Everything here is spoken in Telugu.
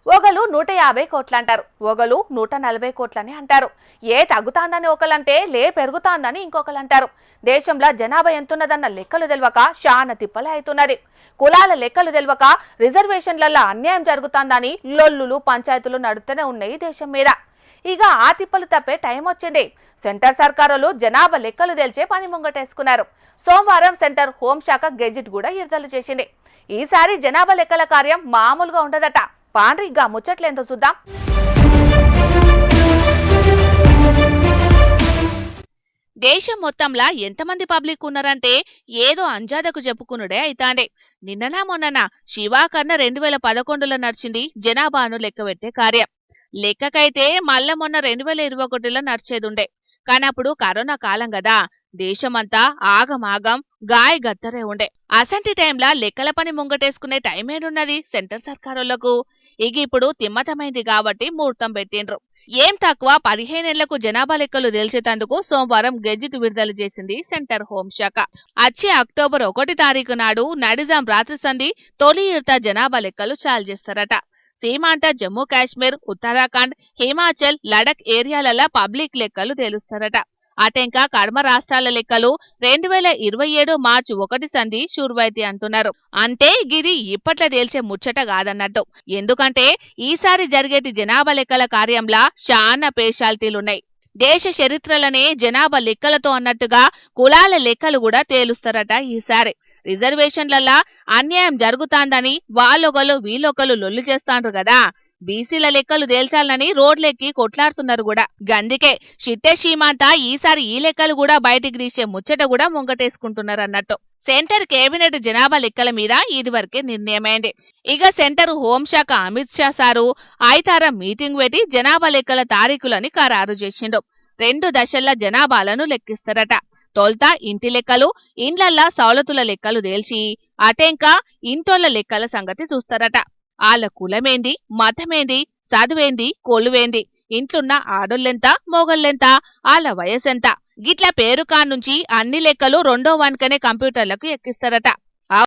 ఒకలు 150 కోట్లంటారు, ఒకలు 140 కోట్లని అంటారు. ఏ తగ్గుతాందని ఒకలంటే లే పెరుగుతాందని ఇంకొకలంటారు. దేశంలో జనాభా ఎంతున్నదన్న లెక్కలు తెలవక శాన తిప్పలే అవుతున్నది. కులాల లెక్కలు తెలవక రిజర్వేషన్లలో అన్యాయం జరుగుతుందని లొల్లులు పంచాయతీలు నడుస్తూనే ఉన్నాయి దేశం మీద. ఇక ఆ తిప్పలు తప్పే టైం వచ్చింది. సెంటర్ సర్కారులు జనాభా లెక్కలు తెలిచే పని ముంగటేసుకున్నారు. సోమవారం సెంటర్ హోంశాఖ గెజిట్ కూడా విడుదల చేసింది. ఈసారి జనాభా లెక్కల కార్యం మామూలుగా ఉండదట. పాండ్రిగా ముచ్చట్లేందో చూద్దాం. దేశం మొత్తంలా ఎంతమంది పబ్లిక్ ఉన్నారంటే ఏదో అంజాదకు చెప్పుకునుడే అయితాండే. నిన్ననా మొన్ననా శివాకర్ణ 2011లో నడిచింది జనాభాను లెక్కబెట్టే కార్యం. లెక్కకైతే మళ్ళా మొన్న 2021లో నడిచేదుండే. కానీ అప్పుడు కరోనా కాలం కదా, దేశమంతా ఆగమాగం గాయ గత్తరే ఉండే. అసంటి టైంలా లెక్కల పని ముంగటేసుకునే టైం ఏడున్నది సెంటర్ సర్కారులకు. ఇక ఇప్పుడు తిమ్మతమైంది కాబట్టి ముహూర్తం పెట్టిండ్రు. ఏం తక్కువ 15 ఏళ్లకు జనాభా లెక్కలు తేల్చేందుకు సోమవారం గెజిట్ విడుదల చేసింది సెంటర్ హోంశాఖ. వచ్చే అక్టోబర్ 1 తారీఖు నాడు నడిజాం రాత్రి సంధి తొలి విడత జనాభా లెక్కలు చాలు చేస్తారట. సీమాంట జమ్మూ కాశ్మీర్, ఉత్తరాఖండ్, హిమాచల్, లడక్ ఏరియాలలో పబ్లిక్ లెక్కలు తేలుస్తారట. అటెంకా కడమ రాష్ట్రాల లెక్కలు 2027 మార్చి 1 సంధి షురువైతే అంటున్నారు. అంటే గిది ఇప్పట్ల తేల్చే ముచ్చట కాదన్నట్టు. ఎందుకంటే ఈసారి జరిగేటి జనాభా లెక్కల కార్యంలా శానా స్పెషాలిటీలున్నాయి. దేశ చరిత్రలనే జనాభా లెక్కలతో అన్నట్టుగా కులాల లెక్కలు కూడా తేలుస్తారట ఈసారి. రిజర్వేషన్లలా అన్యాయం జరుగుతాందని వాళ్ళొకలు వీళ్ళొకలు లొల్లి చేస్తాండ్రు కదా, బీసీల లెక్కలు తేల్చాలని రోడ్లెక్కి కొట్లాడుతున్నారు కూడా. గందుకే షిట్టెషీమంతా ఈసారి ఈ లెక్కలు కూడా బయటికి తీసే ముచ్చట కూడా ముంగటేసుకుంటున్నారు అన్నట్టు. సెంటర్ కేబినెట్ జనాభా లెక్కల మీద ఇదివరకే నిర్ణయమైంది. ఇక సెంటర్ హోంశాఖ అమిత్ షా సారు ఐతారం మీటింగ్ పెట్టి జనాభా లెక్కల తారీఖులని ఖరారు చేసిండు. 2 దశల జనాభాలను లెక్కిస్తారట. తొల్త ఇంటి లెక్కలు, ఇండ్లల్లా సౌలతుల లెక్కలు తేల్చి అటెంకా ఇంటోళ్ల లెక్కల సంగతి చూస్తారట. ఆళ్ల కులమేంది, మతమేంది, చదువేంది, కొలువేంది, ఇంట్లున్న ఆడోళ్ళెంత, మొగళ్ళెంత, ఆళ్ల వయసెంత, గిట్ల పేరు కానుంచి అన్ని లెక్కలు 2వ వన్కనే కంప్యూటర్లకు ఎక్కిస్తారట.